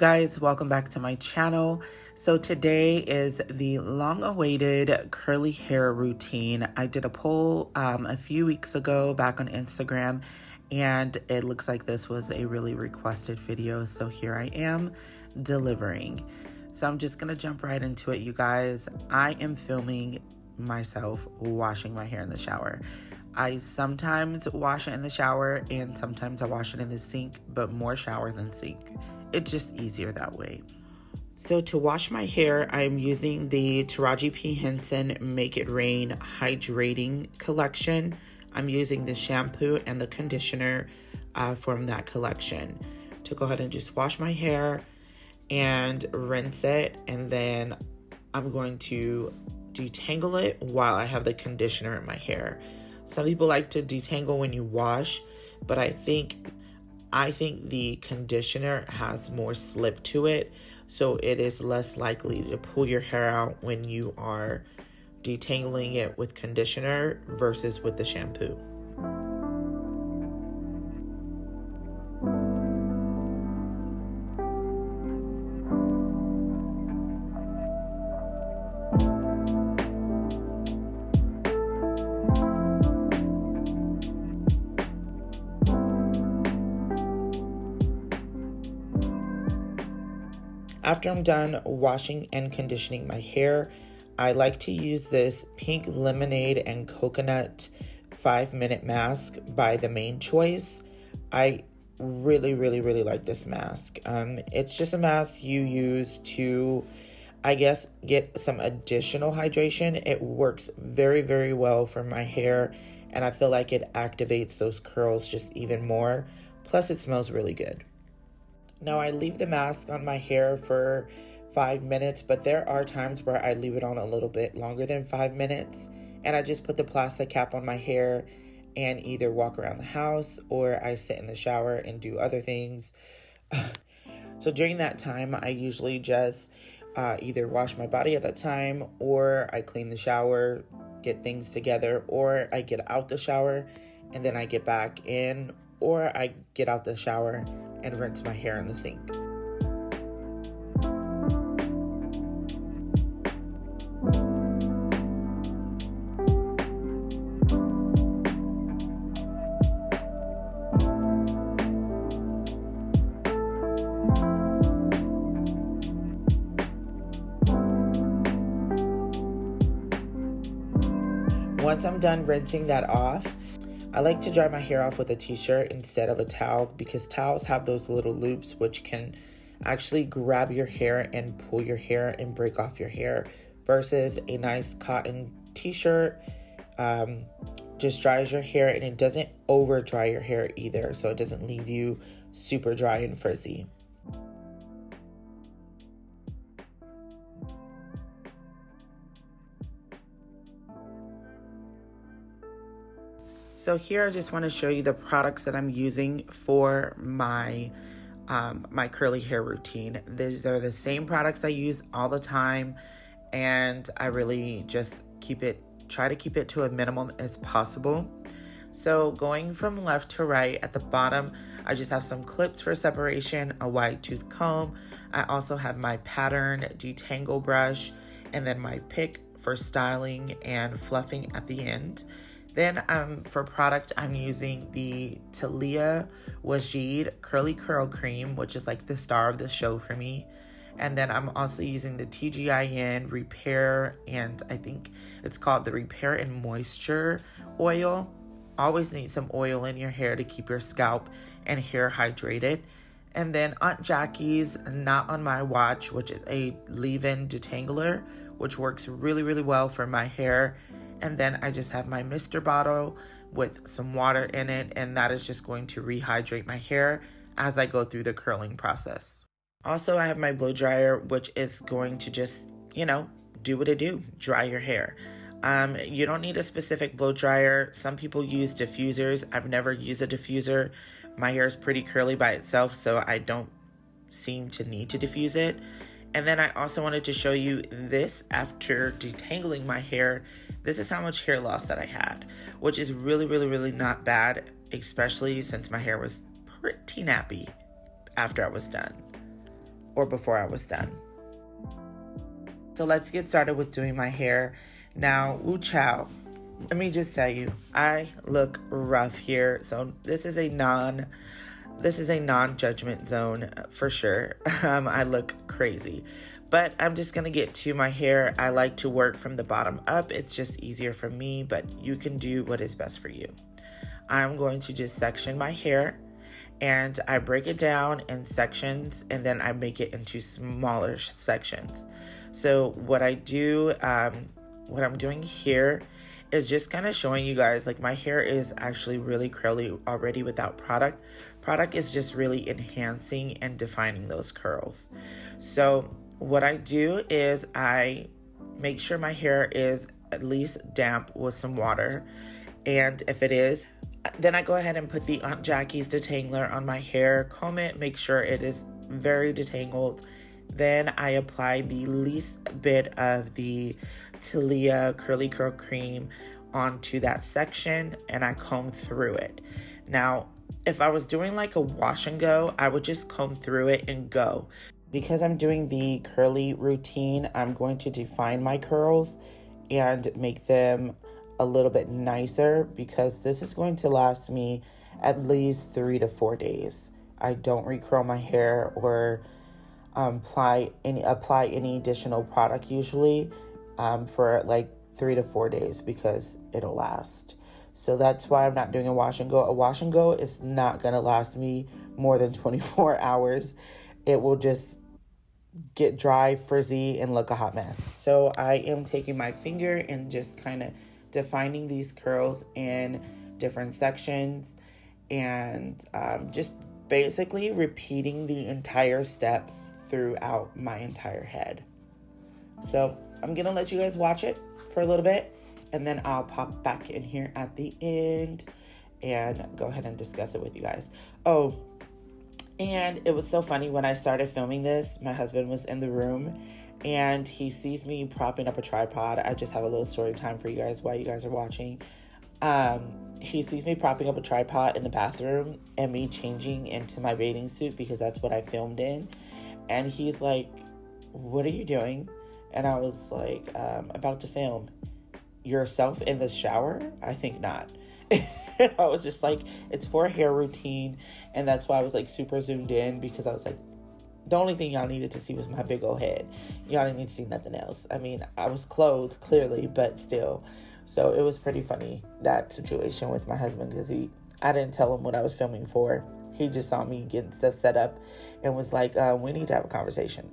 guys, welcome back to my channel. So today is the long-awaited curly hair routine. I did a poll a few weeks ago back on Instagram, and it looks like this was a really requested video, so here I am delivering. So I'm just gonna jump right into it, you guys. I am filming myself washing my hair in the shower. I sometimes wash it in the shower and sometimes I wash it in the sink, but more shower than sink. It's just easier that way. So to wash my hair, I'm using the Taraji P. Henson Make It Rain Hydrating Collection. I'm using the shampoo and the conditioner from that collection to go ahead and just wash my hair and rinse it. And then I'm going to detangle it while I have the conditioner in my hair. Some people like to detangle when you wash, but I think the conditioner has more slip to it, so it is less likely to pull your hair out when you are detangling it with conditioner versus with the shampoo. After I'm done washing and conditioning my hair, I like to use this pink lemonade and coconut 5-minute mask by The Main Choice. I really like this mask. It's just a mask you use to, I guess, get some additional hydration. It works very well for my hair, and I feel like it activates those curls just even more. Plus, it smells really good. Now, I leave the mask on my hair for 5 minutes, but there are times where I leave it on a little bit longer than 5 minutes, and I just put the plastic cap on my hair and either walk around the house or I sit in the shower and do other things. So during that time, I usually just either wash my body at that time, or I clean the shower, get things together, or I get out the shower and then I get back in, or I get out the shower and rinse my hair in the sink. Once I'm done rinsing that off, I like to dry my hair off with a t-shirt instead of a towel, because towels have those little loops which can actually grab your hair and pull your hair and break off your hair, versus a nice cotton t-shirt just dries your hair and it doesn't over dry your hair either, so it doesn't leave you super dry and frizzy. So here I just want to show you the products that I'm using for my my curly hair routine. These are the same products I use all the time, and I really just try to keep it to a minimum as possible. So going from left to right, at the bottom, I just have some clips for separation, a wide tooth comb. I also have my pattern Detangle Brush, and then my pick for styling and fluffing at the end. Then for product, I'm using the Taliah Waajid Curly Curl Cream, which is like the star of the show for me. And then I'm also using the TGIN Repair, and I think it's called the Repair and Moisture Oil. Always need some oil in your hair to keep your scalp and hair hydrated. And then Aunt Jackie's Not On My Watch, which is a leave-in detangler, which works really well for my hair. And then I just have my Mr. bottle with some water in it, and that is just going to rehydrate my hair as I go through the curling process. Also, I have my blow dryer, which is going to just, do what it do, dry your hair. You don't need a specific blow dryer. Some people use diffusers. I've never used a diffuser. My hair is pretty curly by itself, so I don't seem to need to diffuse it. And then I also wanted to show you this after detangling my hair. This is how much hair loss that I had, which is really not bad, especially since my hair was pretty nappy after I was done. or before I was done. So let's get started with doing my hair. Now, woo chow. Let me just tell you, I look rough here. So this is a non-judgment zone for sure. I look crazy, but I'm just going to get to my hair. I like to work from the bottom up. It's just easier for me, but you can do what is best for you. I'm going to just section my hair, and I break it down in sections, and then I make it into smaller sections. So what I do, what I'm doing here is just kind of showing you guys, like, my hair is actually really curly already without product. Product is just really enhancing and defining those curls. So what I do is I make sure my hair is at least damp with some water. And if it is, then I go ahead and put the Aunt Jackie's detangler on my hair, comb it, make sure it is very detangled. Then I apply the least bit of the Taliah Curly Curl Cream onto that section, and I comb through it. Now, if I was doing like a wash and go, I would just comb through it and go. Because I'm doing the curly routine, I'm going to define my curls and make them a little bit nicer, because this is going to last me at least 3 to 4 days. I don't recurl my hair or apply any additional product usually for like 3 to 4 days, because it'll last. So that's why I'm not doing a wash and go. A wash and go is not going to last me more than 24 hours. It will just get dry, frizzy, and look a hot mess. So I am taking my finger and just kind of defining these curls in different sections, and just basically repeating the entire step throughout my entire head. So I'm going to let you guys watch it for a little bit, and then I'll pop back in here at the end and go ahead and discuss it with you guys. Oh, and it was so funny when I started filming this, my husband was in the room and he sees me propping up a tripod. I just have a little story time for you guys while you guys are watching. He sees me propping up a tripod in the bathroom and me changing into my bathing suit, because that's what I filmed in. And he's like, "What are you doing?" And I was like, "About to film." "Yourself in the shower?" "I think not." I was just like, it's for a hair routine. And that's why I was like super zoomed in, because I was like, the only thing y'all needed to see was my big old head. Y'all didn't need to see nothing else. I mean, I was clothed clearly, but still. So it was pretty funny, that situation with my husband, because I didn't tell him what I was filming for. He just saw me getting stuff set up and was like, "We need to have a conversation."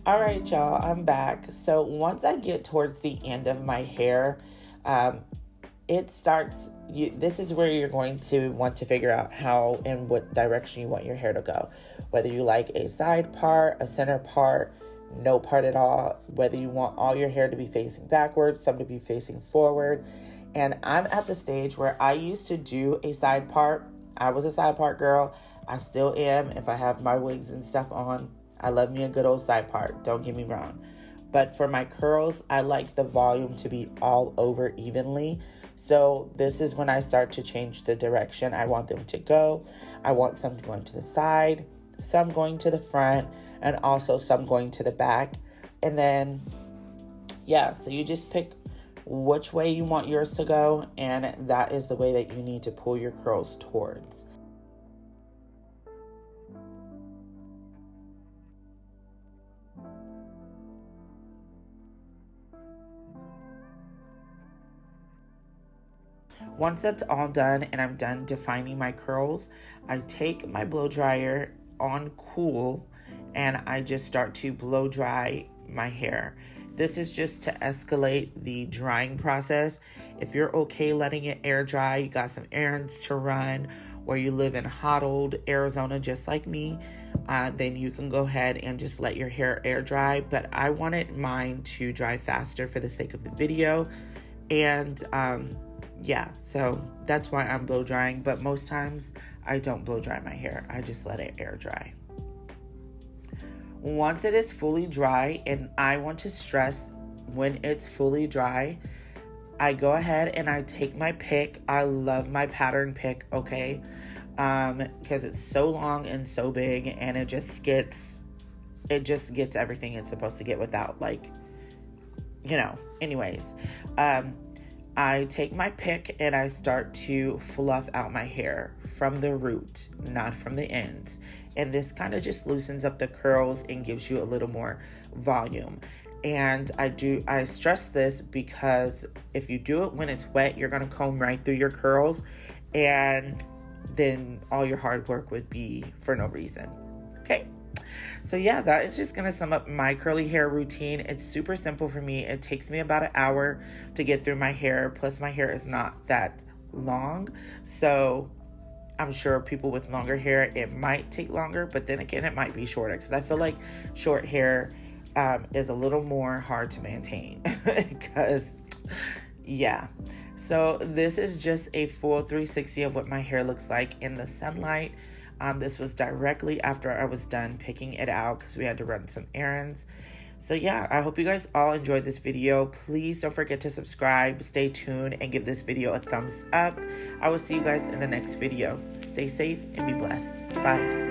All right, y'all, I'm back. So once I get towards the end of my hair, it starts this is where you're going to want to figure out how and what direction you want your hair to go. Whether you like a side part, a center part, no part at all, whether you want all your hair to be facing backwards, some to be facing forward. And I'm at the stage where I used to do a side part. I was a side part girl. I still am if I have my wigs and stuff on. I love me a good old side part, don't get me wrong. But for my curls, I like the volume to be all over evenly. So this is when I start to change the direction I want them to go. I want some going to the side, some going to the front, and also some going to the back. And then, yeah, so you just pick which way you want yours to go, and that is the way that you need to pull your curls towards. Once that's all done and I'm done defining my curls, I take my blow dryer on cool and I just start to blow dry my hair. This is just to escalate the drying process. If you're okay letting it air dry, you got some errands to run, or you live in hot old Arizona just like me, then you can go ahead and just let your hair air dry. But I wanted mine to dry faster for the sake of the video. And yeah, so that's why I'm blow drying. But most times I don't blow dry my hair. I just let it air dry. Once it is fully dry, and I want to stress when it's fully dry, I go ahead and I take my pick. I love my pattern pick, okay? Because it's so long and so big, and it just gets everything it's supposed to get without, like, you know, anyways. I take my pick and I start to fluff out my hair from the root, not from the ends. And this kind of just loosens up the curls and gives you a little more volume. And I stress this because if you do it when it's wet, you're going to comb right through your curls, and then all your hard work would be for no reason. Okay. So yeah, that is just going to sum up my curly hair routine. It's super simple for me. It takes me about an hour to get through my hair. Plus my hair is not that long. So I'm sure people with longer hair, it might take longer, but then again, it might be shorter, because I feel like short hair is a little more hard to maintain because, yeah. So this is just a full 360 of what my hair looks like in the sunlight. This was directly after I was done picking it out because we had to run some errands. So yeah, I hope you guys all enjoyed this video. Please don't forget to subscribe, stay tuned, and give this video a thumbs up. I will see you guys in the next video. Stay safe and be blessed. Bye.